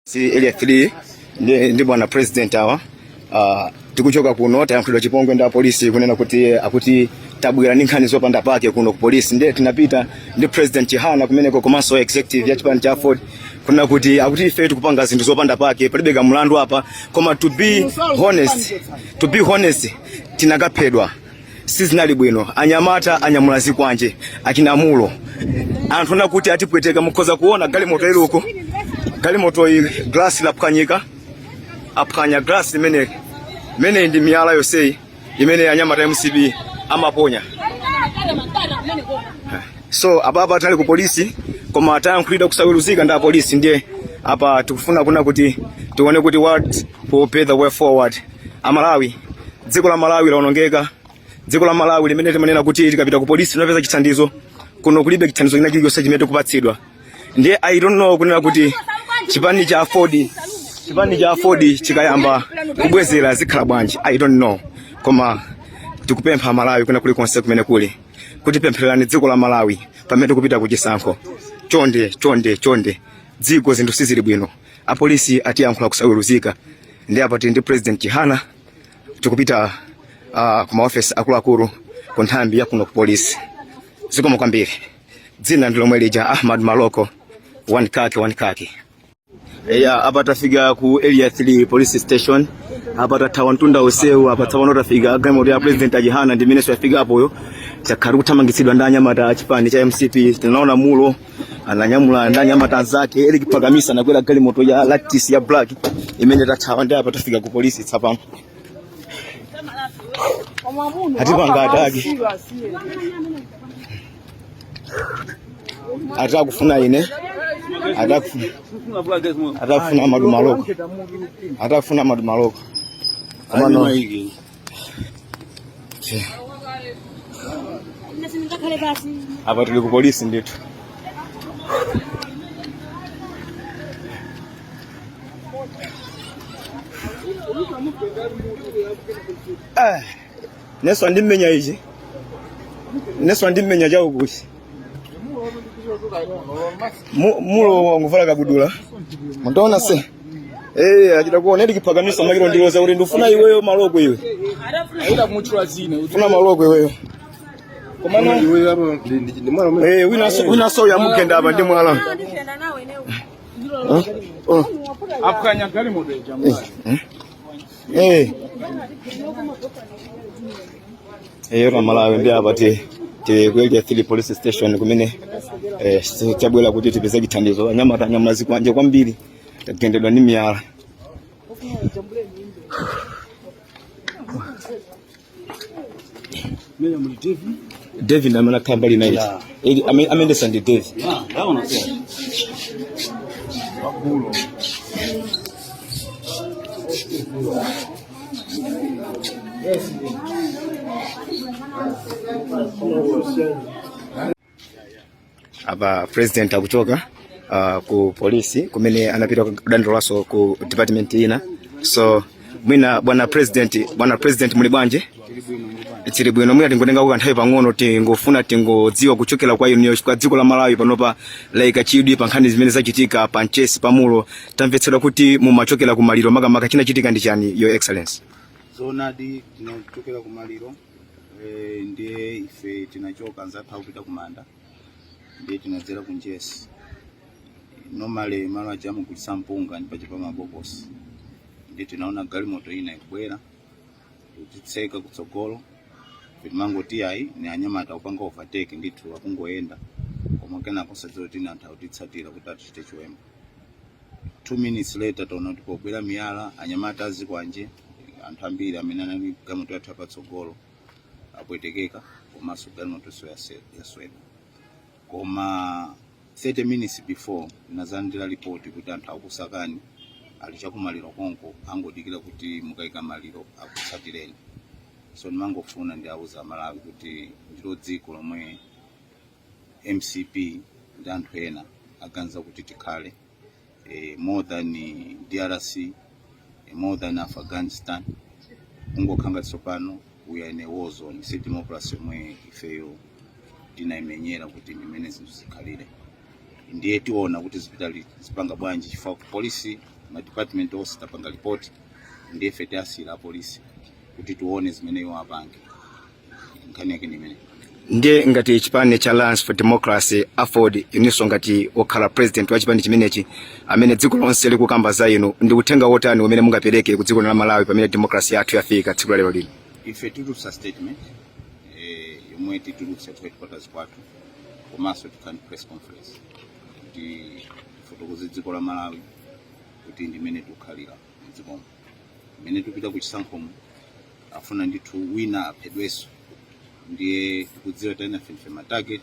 Si area 3 ndi bwana president awa tikuchoka kuno tayankhulidwa chipongwe nda polisi kunena kuti tabwera ndi nkhani zopanda pake kuno ku polisi ndiye tinapita ndi president Chihana kumeneko komanso executive ya chipani cha Ford kunena kuti akuti ife tikupanga zinthu zopanda pake palibega mlandu apa koma to be honest tinakaphedwa sizinali bwino anyamata anyamulazi kwanje akinamulo anthu na kuti atipweteka mukhoza kuona galimoto iluko galimoto ili glass la pkanyika apkanya glass mene ndi miyala yosei imene anyamata MCB amaponya so ababa tali ku polisi koma atayankhulidwa kusawiruzika nda polisi ndiye apa tikufuna kuna kuti tuone kuti what will pay the way forward Amalawi dziko la Malawi laonongeka dziko la Malawi limene timanena kuti tikapita ku polisi tunapeza chithandizo kuno kulibe chithandizo china chilichonse chimene tikupatsidwa ndiye I don't know kunena kuti chipani cha Ford chikayamba kubwezera zikhala bwanji I don't know koma tikupempha Malawi kuna kuli konse kumene kuli kuti pemphererani dziko la Malawi pamene kupita kuchisankho chonde dziko zinthu sizili bwino apolisi atiyankhula kusawiruzika ndi apa ndi president Chihana tikupita ku maofisi akuluakulu ku nthambi ya kuno ku polisi zikomo kwambiri dzina ndilomwe lija Ahmad Maloko one kaki apa tafika ku area 3 police station apa tathawa mtunda usewu apa tsawana tafika galimoto ya president Chihana ndi minister yafika apoyo chakhali kuthamangitsidwa ndi anyamata achipani cha MCP tinaona mulo ananyamula ndi anyamata zake eli kipakamisa na kwela galimoto ya Lactis ya black imene tathawa ndi apa tafika ku police tsapano atipanga ataki atakufuna ine atakufuna madumaloko amano apa tuli ku polisi nditu Neswa ndimenya ichi Neswa ndimenya jawo kusi mulo nguvala kabudula mutaona se achita kuona ndi kipakamisa makiro ndiloza kuti ndufuna iweyo maloko iwe aida muchula zine ufuna maloko iweyo komano wina so ya mukenda apa ndi mwala apkanya gali model jamu yora Malawi ndi apa kweli 3 police station kumene chabwela kuti tipeze chithandizo anyamata anyamulazi kwanje kwambiri tagendedwa ndi miyala David amana kambali night ili amende sandi David ndaona sasa wakulo yes aba president akuchoka ku polisi kumene anapita kudandolaso ku department ina so mwina bwana president muli bwanje chiri bwino mwina tingotenga ku kanthawi pang'ono tingofuna tingodziwa kuchokera kwa inu kwa dziko la Malawi panopa like chidwi pa nkhani zimene zachitika pa Nchesi pamulo tamvetsedwa kuti mumachokera ku maliro makamaka chinachitika ndi chani your excellency zonadi tinachokera ku maliro ndiye ife tinachoka nzatha kupita kumanda ndiye tinadzera ku Nchesi normally malo ajamu kulisa mpunga ndi pachipa mabokosi ndiye tinaona galimoto ina ikubwera titseka kutsogolo mango ayi ni anyamata upanga overtake ndithu akungoenda koma kenako sadzoti anthu atitsatira kuti atichite chiwembu 2 minutes later taona kuti pobwera miyala anyamata azikwanje anthu ambiri amene anali galimoto yathu patsogolo apwetekeka komanso galimoto yasweka koma 30 minutes before nazandira report kuti anthu akusakani alichakumaliro konko angodikira kuti mukaika maliro akutsatireni so nimangofuna ndi auza Malawi kuti ndilo dziko lomwe MCP ndi anthu ena aganza kuti tikhale more than DRC more than Afghanistan ungokhanga tsopano we are in a war zone si democracy mwe ifeyo tinaimenyera kuti nimene zinthu zikhalire ndiye tiona kuti zipitali zipanga bwanji chifukwa polisi ma department onse tapanga report ndiye ife tasira polisi kuti tuone zimene iwo apange nkhani yake nimene. Ndiye ngati chipani cha Alliance for Democracy afford iniso ngati okhala president wa chipani chimenechi amene dziko lonse likukamba za inu ndi uthenga wotani umene mungapereke ku dziko la Malawi pamene democracy yathu yafika tsiku lero lino? Ife tulutsa statement yomwe titulutsa ku headquarters kwathu komanso tukani press conference kuti fotokoze dziko la Malawi kuti ndimene tukhalira mdzikomo imene tupita ku chisankhomo afuna ndithu wina aphedweso ndiye tikudziwa tena fefe ma target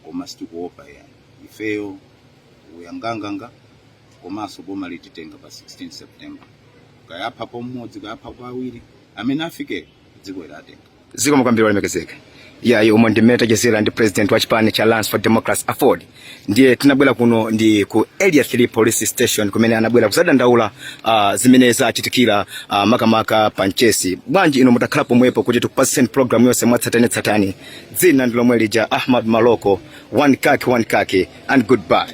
koma situkuopa ya ifeyo uyanganganga komanso boma lititenga pa 16 September kayapha pomodzi kayapha kwa awiri amene afike dziko iratenga. Ziko mkwambiri walemekezeka. Ya umwe ndimeta jesera ndi president wa chipani cha Alliance for Democracy afford ndiye tinabwera kuno ndi ku area 3 police station kumene anabwera kusadandaula zimene zachitikira makamaka panchesi. Bwanji ino mutakhala pomwepo kuti tukupaseni program yonse mwatsatane dzina ndilomwe lija Ahmad Maloko, one kaki and goodbye.